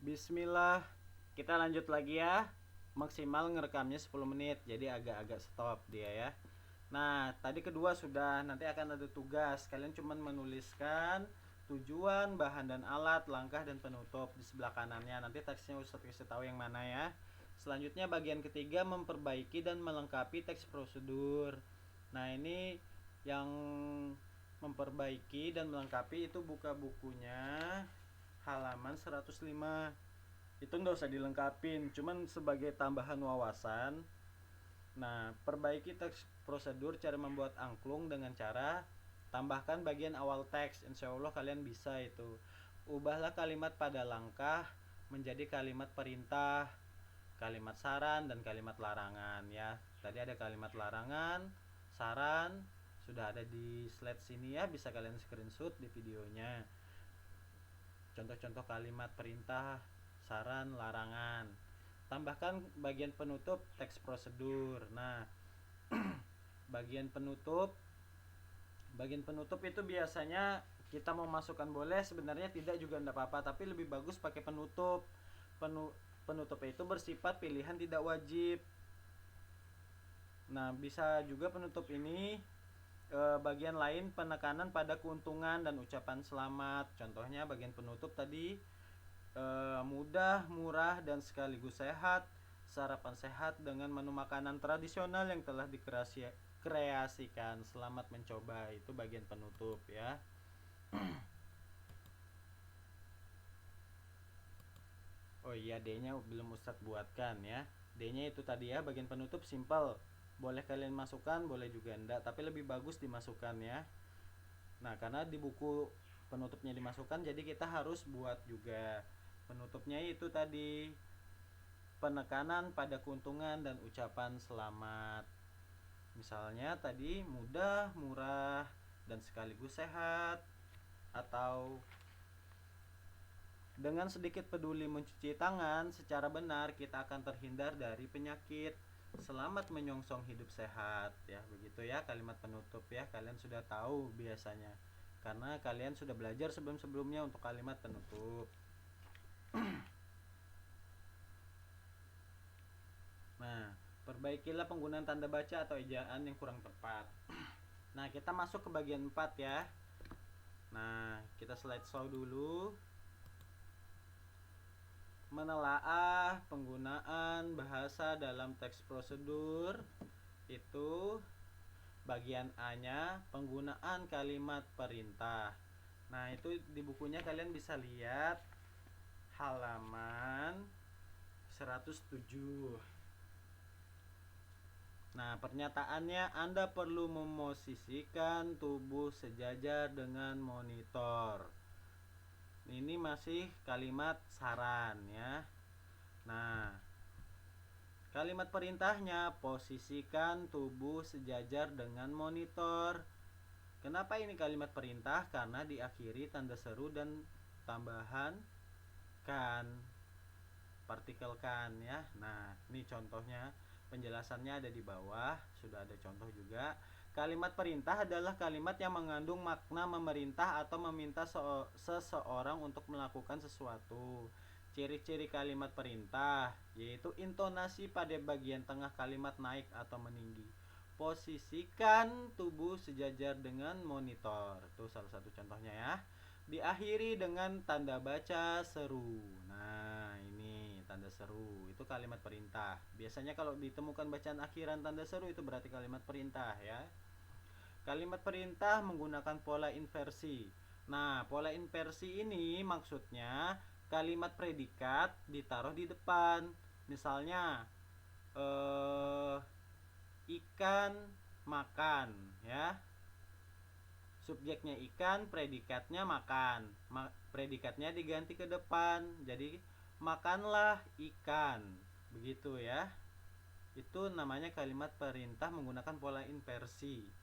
Bismillah, kita lanjut lagi ya. Maksimal ngerekamnya 10 menit, jadi agak-agak stop dia ya. Nah, tadi kedua sudah, nanti akan ada tugas. Kalian cuma menuliskan tujuan, bahan dan alat, langkah dan penutup di sebelah kanannya. Nanti teksnya Ustadz kasih tahu yang mana ya. Selanjutnya bagian ketiga, memperbaiki dan melengkapi teks prosedur. Nah, ini yang memperbaiki dan melengkapi itu buka bukunya halaman 105. Itu nggak usah dilengkapin, cuman sebagai tambahan wawasan. Nah, perbaiki teks prosedur cara membuat angklung dengan cara tambahkan bagian awal teks. Insya Allah kalian bisa itu. Ubahlah kalimat pada langkah menjadi kalimat perintah, kalimat saran, dan kalimat larangan ya. Tadi ada kalimat larangan, saran, sudah ada di slide sini ya, bisa kalian screenshot di videonya. Contoh-contoh kalimat perintah, saran, larangan. Tambahkan bagian penutup teks prosedur. Nah, bagian penutup itu biasanya kita mau masukkan boleh, sebenarnya tidak juga tidak apa-apa, tapi lebih bagus pakai penutup. Penutup itu bersifat pilihan, tidak wajib. Nah, bisa juga penutup ini bagian lain penekanan pada keuntungan dan ucapan selamat. Contohnya bagian penutup tadi mudah, murah, dan sekaligus sehat. Sarapan sehat dengan menu makanan tradisional yang telah dikreasikan. Selamat mencoba, itu bagian penutup ya. Oh iya, D-nya belum Ustadz buatkan ya. D-nya itu tadi ya, bagian penutup simple. Boleh kalian masukkan, boleh juga enggak, tapi lebih bagus dimasukkan ya. Nah, karena di buku penutupnya dimasukkan, jadi kita harus buat juga. Penutupnya itu tadi penekanan pada keuntungan dan ucapan selamat. Misalnya tadi mudah, murah, dan sekaligus sehat. Atau dengan sedikit peduli mencuci tangan secara benar, kita akan terhindar dari penyakit. Selamat menyongsong hidup sehat ya, begitu ya kalimat penutup ya. Kalian sudah tahu biasanya, karena kalian sudah belajar sebelum-sebelumnya untuk kalimat penutup. Nah, perbaikilah penggunaan tanda baca atau ejaan yang kurang tepat. Nah, kita masuk ke bagian 4 ya. Nah, kita slideshow dulu. Menelaah penggunaan bahasa dalam teks prosedur. Itu bagian A-nya, penggunaan kalimat perintah. Nah, itu di bukunya kalian bisa lihat halaman 107. Nah, pernyataannya Anda perlu memosisikan tubuh sejajar dengan monitor. Ini masih kalimat saran ya. Nah, kalimat perintahnya posisikan tubuh sejajar dengan monitor. Kenapa ini kalimat perintah? Karena diakhiri tanda seru dan tambahan kan, partikel kan ya. Nah, ini contohnya, penjelasannya ada di bawah, sudah ada contoh juga. Kalimat perintah adalah kalimat yang mengandung makna memerintah atau meminta seseorang untuk melakukan sesuatu. Ciri-ciri kalimat perintah yaitu intonasi pada bagian tengah kalimat naik atau meninggi. Posisikan tubuh sejajar dengan monitor. Itu salah satu contohnya ya. Diakhiri dengan tanda baca seru. Nah, ini tanda seru, itu kalimat perintah. Biasanya kalau ditemukan bacaan akhiran tanda seru, itu berarti kalimat perintah ya. Kalimat perintah menggunakan pola inversi. Nah, pola inversi ini maksudnya kalimat predikat ditaruh di depan. Misalnya ikan makan ya. Subjeknya ikan, predikatnya makan. Predikatnya diganti ke depan. Jadi makanlah ikan. Begitu ya. Itu namanya kalimat perintah menggunakan pola inversi.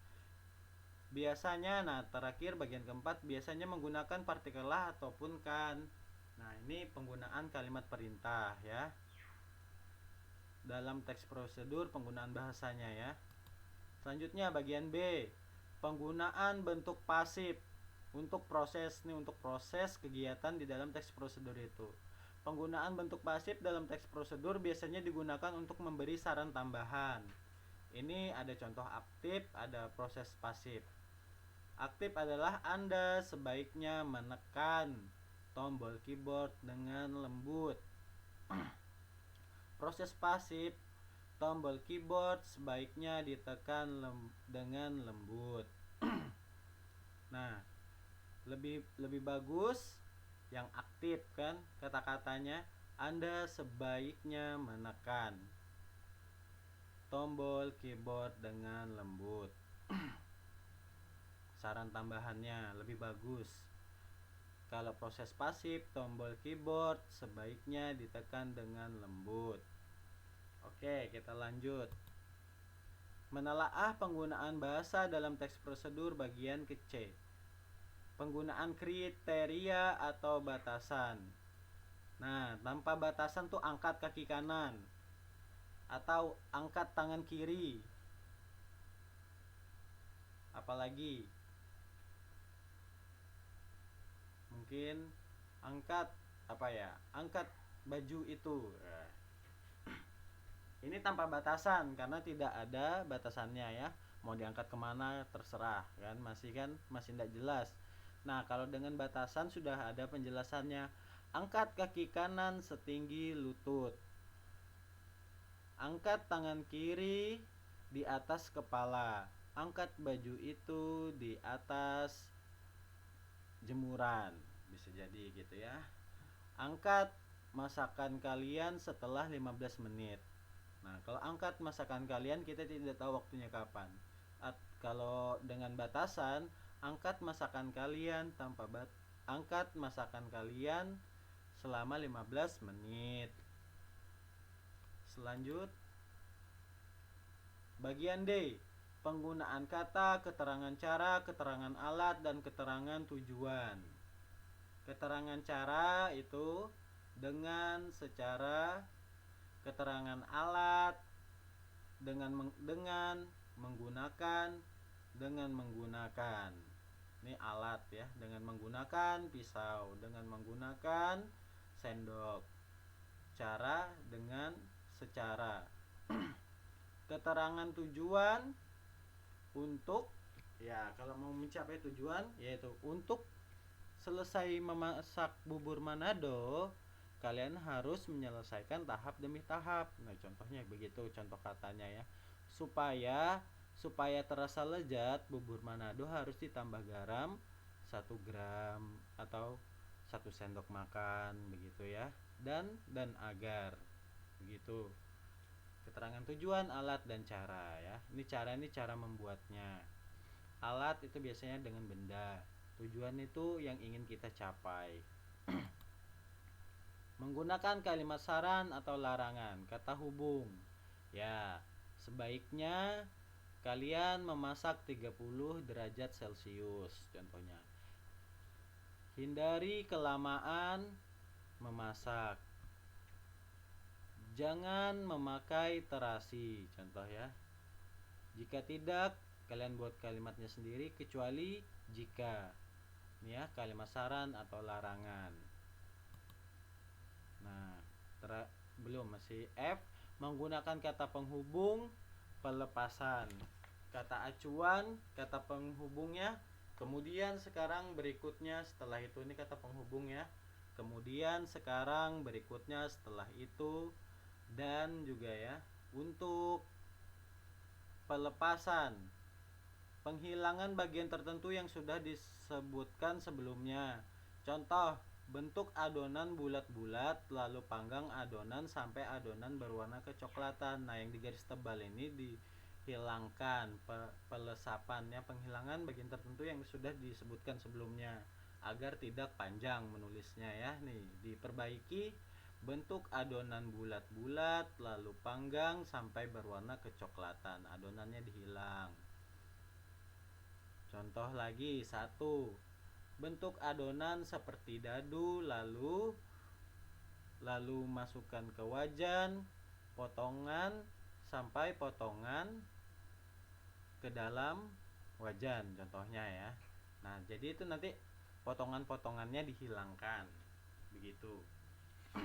Biasanya, nah terakhir bagian keempat, biasanya menggunakan partikel lah ataupun kan. Nah, ini penggunaan kalimat perintah ya. Dalam teks prosedur penggunaan bahasanya ya. Selanjutnya bagian B, penggunaan bentuk pasif untuk proses kegiatan di dalam teks prosedur itu. Penggunaan bentuk pasif dalam teks prosedur biasanya digunakan untuk memberi saran tambahan. Ini ada contoh aktif, ada proses pasif. Aktif adalah Anda sebaiknya menekan tombol keyboard dengan lembut. Proses pasif, tombol keyboard sebaiknya ditekan dengan lembut. Nah, lebih bagus yang aktif kan kata-katanya. Anda sebaiknya menekan tombol keyboard dengan lembut. Saran tambahannya lebih bagus. Kalau proses pasif, tombol keyboard sebaiknya ditekan dengan lembut. Oke, kita lanjut. Menelaah penggunaan bahasa dalam teks prosedur bagian ke C. Penggunaan kriteria atau batasan. Nah, tanpa batasan tuh angkat kaki kanan atau angkat tangan kiri. Apalagi mungkin angkat angkat baju itu. Ini tanpa batasan karena tidak ada batasannya ya. Mau diangkat kemana terserah kan, masih tidak jelas. Nah, kalau dengan batasan sudah ada penjelasannya. Angkat kaki kanan setinggi lutut. Angkat tangan kiri di atas kepala. Angkat baju itu di atas jemuran. Bisa jadi gitu ya. Angkat masakan kalian setelah 15 menit. Nah, kalau angkat masakan kalian kita tidak tahu waktunya kapan. Kalau dengan batasan, angkat masakan kalian angkat masakan kalian selama 15 menit. Selanjut bagian D, penggunaan kata, keterangan cara, keterangan alat, dan keterangan tujuan. Keterangan cara itu dengan secara, keterangan alat dengan menggunakan, dengan menggunakan. Ini alat ya, dengan menggunakan pisau, dengan menggunakan sendok. Cara dengan secara. Keterangan tujuan untuk, ya kalau mau mencapai tujuan yaitu untuk selesai memasak bubur Manado, kalian harus menyelesaikan tahap demi tahap. Nah, contohnya begitu contoh katanya ya. Supaya terasa lezat, bubur Manado harus ditambah garam 1 gram atau 1 sendok makan begitu ya. Dan agar begitu. Keterangan tujuan, alat, dan cara ya. Ini cara membuatnya. Alat itu biasanya dengan benda. Tujuan itu yang ingin kita capai. Menggunakan kalimat saran atau larangan, kata hubung. Ya, sebaiknya kalian memasak 30 derajat Celcius contohnya. Hindari kelamaan memasak. Jangan memakai terasi contoh ya. Jika tidak, kalian buat kalimatnya sendiri kecuali jika. Ini ya, kalimat saran atau larangan. Nah, belum, masih F, menggunakan kata penghubung pelepasan. Kata acuan, kata penghubungnya. Kemudian sekarang berikutnya setelah itu, ini kata penghubung ya. Kemudian sekarang berikutnya setelah itu, dan juga ya, untuk pelepasan, penghilangan bagian tertentu yang sudah disebutkan sebelumnya. Contoh, bentuk adonan bulat-bulat lalu panggang adonan sampai adonan berwarna kecoklatan. Nah, yang di garis tebal ini dihilangkan pelesapannya, penghilangan bagian tertentu yang sudah disebutkan sebelumnya agar tidak panjang menulisnya ya. Nih, diperbaiki bentuk adonan bulat-bulat lalu panggang sampai berwarna kecoklatan. Adonannya dihilang. Contoh lagi 1. Bentuk adonan seperti dadu lalu masukkan ke wajan, potongan sampai potongan ke dalam wajan contohnya ya. Nah, jadi itu nanti potongan-potongannya dihilangkan. Begitu.